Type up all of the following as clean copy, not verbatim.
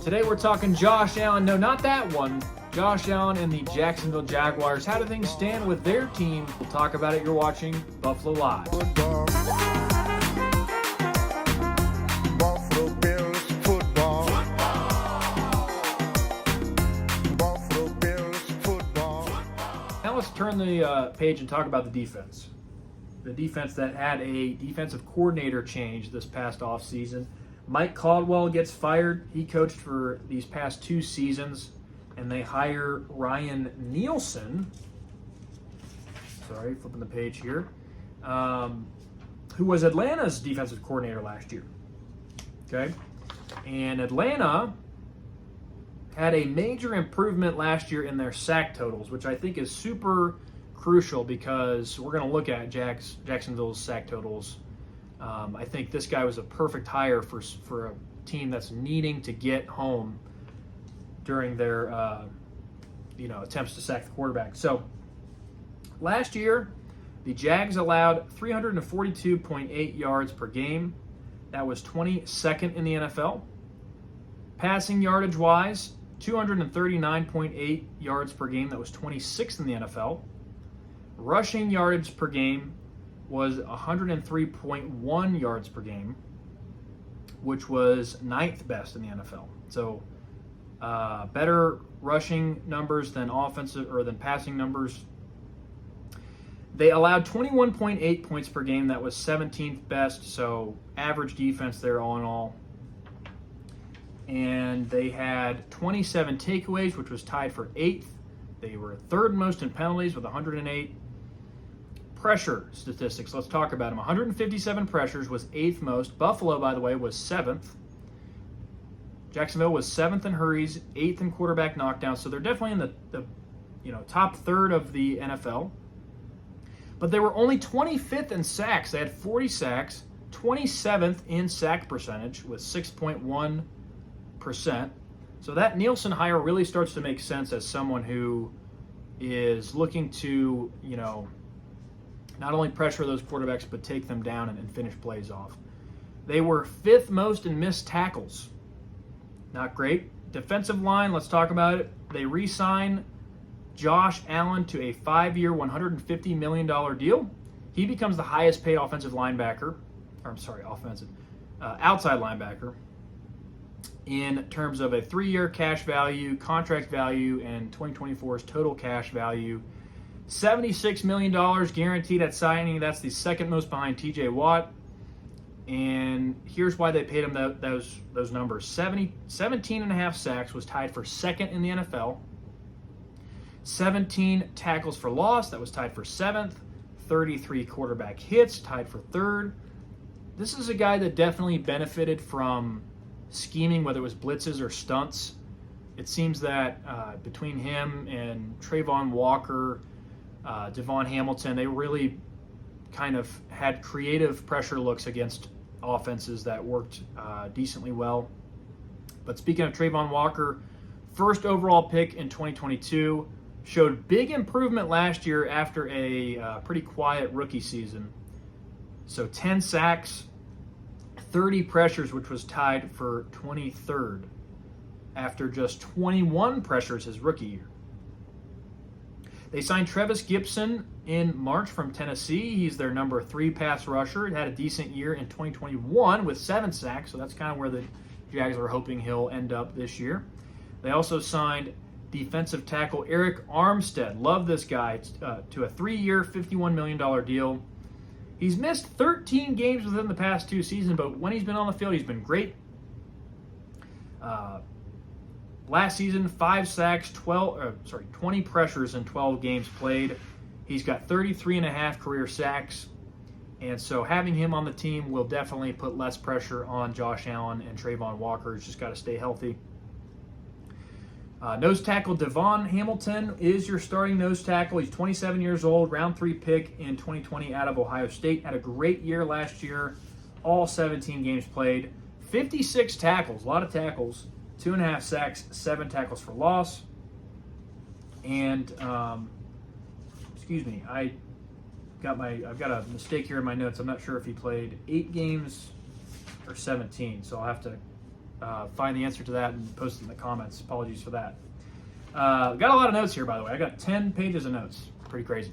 Today we're talking Josh Allen. No, not that one. Josh Allen and the Jacksonville Jaguars. How do things stand with their team? We'll talk about it. You're watching Buffalo Live. Football. Buffalo Bills football. Buffalo Bills football. Now let's turn the page and talk about the defense. The defense that had a defensive coordinator change this past offseason. Mike Caldwell gets fired. He coached for these past 2 seasons, and they hire Ryan Nielsen. Sorry, flipping the page here. Who was Atlanta's defensive coordinator last year. Okay? And Atlanta had a major improvement last year in their sack totals, which I think is super crucial because we're going to look at Jacksonville's sack totals. I think this guy was a perfect hire for a team that's needing to get home during their attempts to sack the quarterback. So last year, the Jags allowed 342.8 yards per game. That was 22nd in the NFL. Passing yardage wise, 239.8 yards per game. That was 26th in the NFL. Rushing yardage per game was 103.1 yards per game, which was 9th best in the NFL. So better rushing numbers than offensive or than passing numbers. They allowed 21.8 points per game. That was 17th best. So average defense there all in all. And they had 27 takeaways, which was tied for 8th. They were 3rd most in penalties with 108. Pressure statistics, let's talk about them. 157 pressures was 8th most. Buffalo, by the way, was 7th. Jacksonville was 7th in hurries, 8th in quarterback knockdowns. So they're definitely in the top third of the NFL. But they were only 25th in sacks. They had 40 sacks, 27th in sack percentage with 6.1%. So that Nielsen hire really starts to make sense as someone who is looking to, not only pressure those quarterbacks, but take them down and finish plays off. They were 5th most in missed tackles. Not great. Defensive line, let's talk about it. They re-sign Josh Allen to a 5-year, $150 million deal. He becomes the highest paid outside linebacker in terms of a 3-year cash value, contract value, and 2024's total cash value. $76 million guaranteed at signing. That's the second most behind T.J. Watt. And here's why they paid him those numbers. 17.5 sacks was tied for 2nd in the NFL. 17 tackles for loss. That was tied for 7th. 33 quarterback hits, tied for 3rd. This is a guy that definitely benefited from scheming, whether it was blitzes or stunts. It seems that between him and Travon Walker, Devon Hamilton, they really kind of had creative pressure looks against offenses that worked decently well. But speaking of Travon Walker, 1st overall pick in 2022, showed big improvement last year after a pretty quiet rookie season. So 10 sacks, 30 pressures, which was tied for 23rd after just 21 pressures his rookie year. They signed Trevis Gibson in March from Tennessee. He's their number 3 pass rusher. He had a decent year in 2021 with 7 sacks, so that's kind of where the Jags are hoping he'll end up this year. They also signed defensive tackle Arik Armstead. Love this guy, to a 3-year, $51 million deal. He's missed 13 games within the past 2 seasons, but when he's been on the field, he's been great. Last season, 5 sacks, 20 pressures in 12 games played. He's got 33.5 career sacks. And so having him on the team will definitely put less pressure on Josh Allen and Travon Walker. He's just got to stay healthy. Nose tackle Devon Hamilton is your starting nose tackle. He's 27 years old, round 3 pick in 2020 out of Ohio State. Had a great year last year, all 17 games played. 56 tackles, a lot of tackles, 2.5 sacks, 7 tackles for loss. And, I've got a mistake here in my notes. I'm not sure if he played 8 games or 17, so I'll have to find the answer to that and post it in the comments. Apologies for that. Got a lot of notes here, by the way. I got 10 pages of notes. Pretty crazy.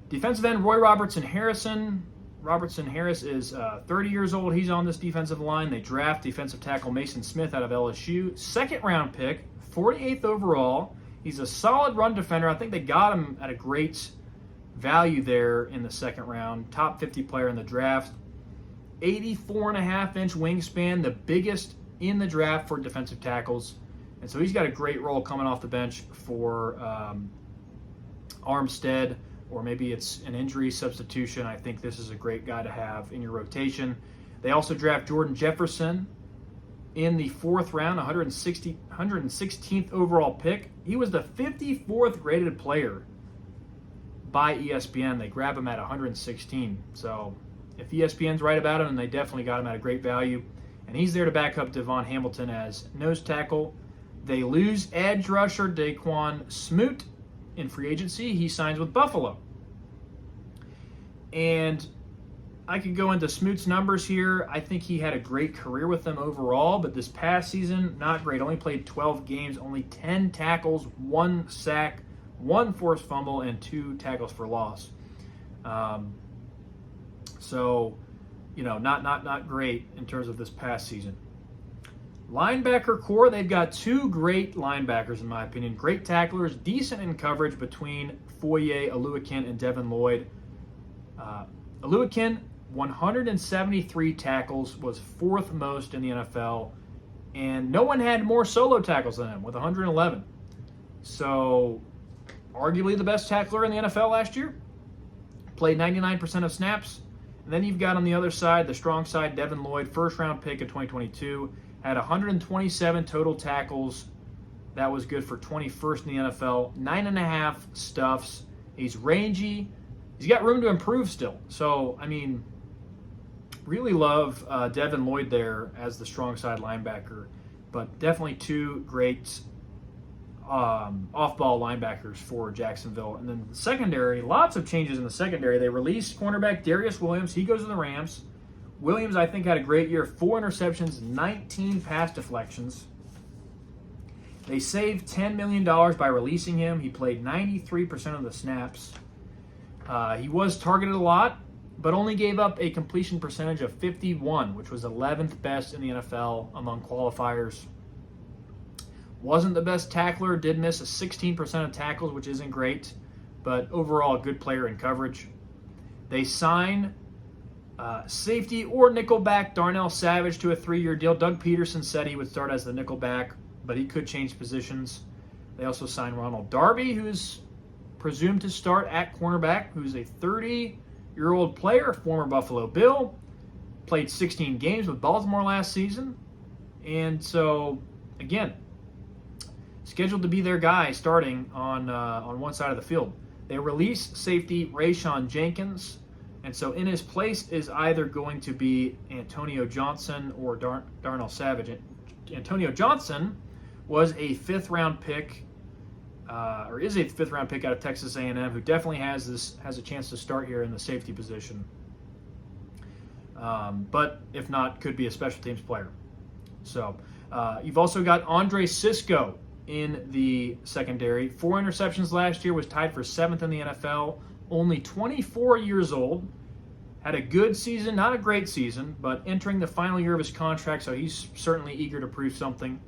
Defensive end Roy Robertson Harrison. Robertson Harris is 30 years old. He's on this defensive line. They draft defensive tackle Maason Smith out of LSU. Second round pick, 48th overall. He's a solid run defender. I think they got him at a great value there in the second round. Top 50 player in the draft. 84.5-inch wingspan, the biggest in the draft for defensive tackles. And so he's got a great role coming off the bench for Armstead, or maybe it's an injury substitution. I think this is a great guy to have in your rotation. They also draft Jordan Jefferson in the fourth round, 116th overall pick. He was the 54th rated player by ESPN. They grab him at 116. So if ESPN's right about him, then they definitely got him at a great value. And he's there to back up Devon Hamilton as nose tackle. They lose edge rusher Daquan Smoot in free agency. He signs with Buffalo. And I could go into Smoot's numbers here. I think he had a great career with them overall, but this past season, not great. Only played 12 games, only 10 tackles, 1 sack, 1 forced fumble, and 2 tackles for loss. So, not great in terms of this past season. Linebacker core, they've got 2 great linebackers, in my opinion. Great tacklers, decent in coverage between Foye, Oluokun, and Devin Lloyd. Oluokun, 173 tackles, was 4th most in the NFL, and no one had more solo tackles than him with 111. So, arguably the best tackler in the NFL last year. Played 99% of snaps. And then you've got on the other side, the strong side, Devin Lloyd, first-round pick of 2022, had 127 total tackles. That was good for 21st in the NFL. 9.5 stuffs. He's rangy. He's got room to improve still. So, really love Devin Lloyd there as the strong side linebacker. But definitely 2 great off-ball linebackers for Jacksonville. And then the secondary, lots of changes in the secondary. They released cornerback Darius Williams. He goes to the Rams. Williams, I think, had a great year. 4 interceptions, 19 pass deflections. They saved $10 million by releasing him. He played 93% of the snaps. He was targeted a lot, but only gave up a completion percentage of 51, which was 11th best in the NFL among qualifiers. Wasn't the best tackler, did miss a 16% of tackles, which isn't great, but overall a good player in coverage. They sign safety or nickelback Darnell Savage to a 3-year deal. Doug Peterson said he would start as the nickelback, but he could change positions. They also signed Ronald Darby, who's presumed to start at cornerback, who's a 30-year-old player, former Buffalo Bill, played 16 games with Baltimore last season, and so, again, scheduled to be their guy starting on one side of the field. They release safety Rayshon Jenkins, and so in his place is either going to be Antonio Johnson or Darnell Savage. Antonio Johnson was a 5th-round pick, or is a 5th-round pick out of Texas A&M, who definitely has a chance to start here in the safety position. But if not, could be a special teams player. So you've also got Andre Cisco in the secondary. 4 interceptions last year, was tied for 7th in the NFL. Only 24 years old. Had a good season, not a great season, but entering the final year of his contract, so he's certainly eager to prove something.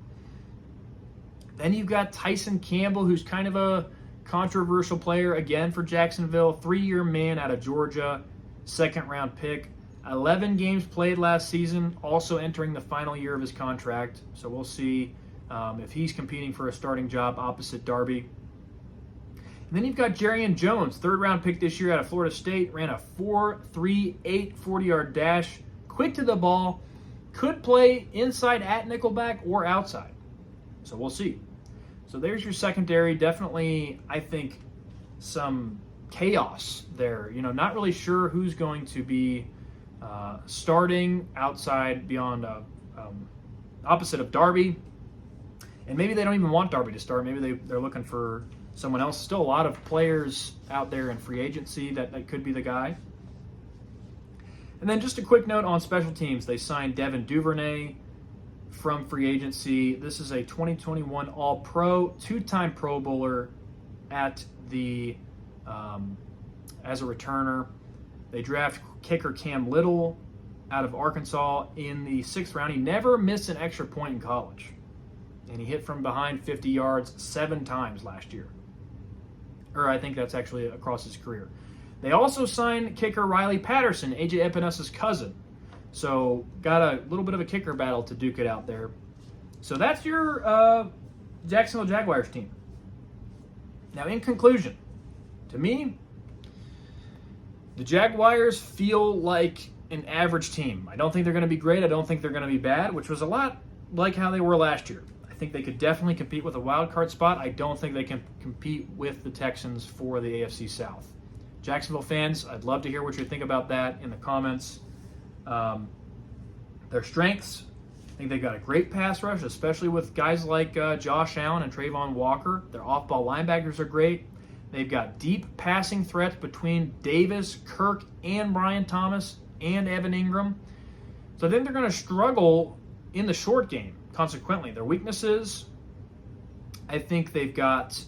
Then you've got Tyson Campbell, who's kind of a controversial player, again for Jacksonville. 3-year man out of Georgia, 2nd-round pick. 11 games played last season, also entering the final year of his contract. So we'll see if he's competing for a starting job opposite Darby. And then you've got Jarrian Jones, 3rd-round pick this year out of Florida State, ran a 4.38 40-yard dash, quick to the ball, could play inside at nickelback or outside. So we'll see. So there's your secondary. Definitely, I think, some chaos there. Not really sure who's going to be starting outside beyond opposite of Darby. And maybe they don't even want Darby to start. Maybe they're looking for someone else. Still a lot of players out there in free agency that could be the guy. And then just a quick note on special teams. They signed Devin Duvernay from free agency. This is a 2021 All-Pro, two-time Pro Bowler at the as a returner. They draft kicker Cam Little out of Arkansas in the 6th round. He never missed an extra point in college, and he hit from behind 50 yards 7 times last year. Or I think that's actually across his career. They also signed kicker Riley Patterson, A.J. Epinez's cousin. So got a little bit of a kicker battle to duke it out there. So that's your Jacksonville Jaguars team. Now, in conclusion, to me, the Jaguars feel like an average team. I don't think they're going to be great. I don't think they're going to be bad, which was a lot like how they were last year. I think they could definitely compete with a wild card spot. I don't think they can compete with the Texans for the AFC South. Jacksonville fans, I'd love to hear what you think about that in the comments. Their strengths, I think they've got a great pass rush, especially with guys like Josh Allen and Travon Walker. Their off-ball linebackers are great. They've got deep passing threats between Davis, Kirk, and Brian Thomas, and Evan Ingram. So I think they're going to struggle in the short game, consequently. Their weaknesses, I think they've got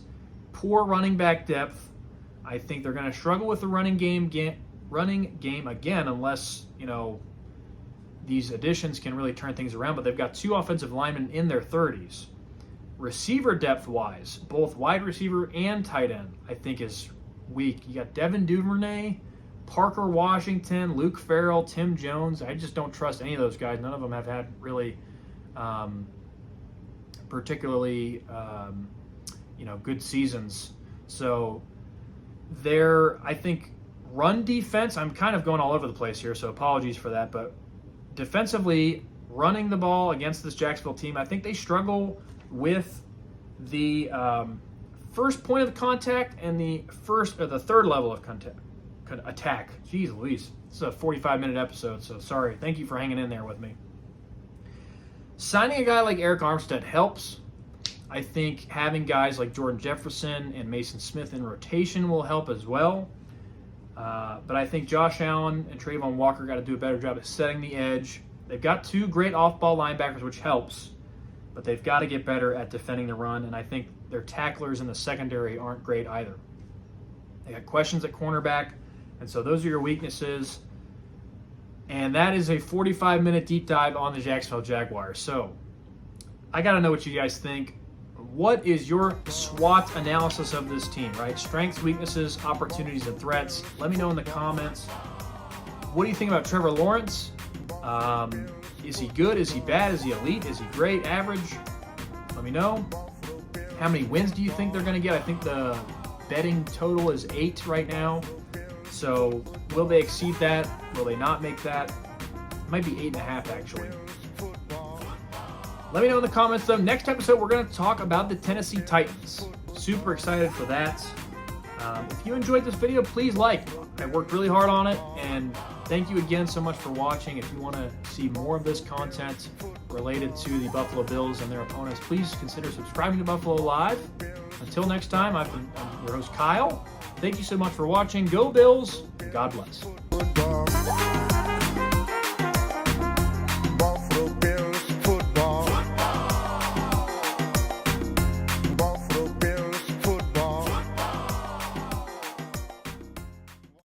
poor running back depth. I think they're going to struggle with the running game again unless, these additions can really turn things around. But they've got 2 offensive linemen in their 30s. Receiver depth-wise, both wide receiver and tight end, I think is weak. You got Devin Duvernay, Parker Washington, Luke Farrell, Tim Jones. I just don't trust any of those guys. None of them have had really particularly good seasons. So I think run defense, I'm kind of going all over the place here, so apologies for that, but defensively, running the ball against this Jacksonville team, I think they struggle with the first point of contact and the third level of attack. Jeez Louise, it's a 45-minute episode, so sorry. Thank you for hanging in there with me. Signing a guy like Arik Armstead helps. I think having guys like Jordan Jefferson and Maason Smith in rotation will help as well. But I think Josh Allen and Travon Walker got to do a better job at setting the edge. They've got 2 great off-ball linebackers, which helps, but they've got to get better at defending the run, and I think their tacklers in the secondary aren't great either. They got questions at cornerback, and so those are your weaknesses. And that is a 45-minute deep dive on the Jacksonville Jaguars. So I got to know what you guys think. What is your SWOT analysis of this team, right? Strengths, weaknesses, opportunities, and threats. Let me know in the comments. What do you think about Trevor Lawrence? Is he good? Is he bad? Is he elite? Is he great? Average? Let me know. How many wins do you think they're going to get? I think the betting total is 8 right now. So will they exceed that? Will they not make that? It might be 8.5 actually. Let me know in the comments, though. Next episode, we're going to talk about the Tennessee Titans. Super excited for that. If you enjoyed this video, please like. I worked really hard on it, and thank you again so much for watching. If you want to see more of this content related to the Buffalo Bills and their opponents, please consider subscribing to Buffalo Live. Until next time, I'm your host, Kyle. Thank you so much for watching. Go Bills, and God bless. Football.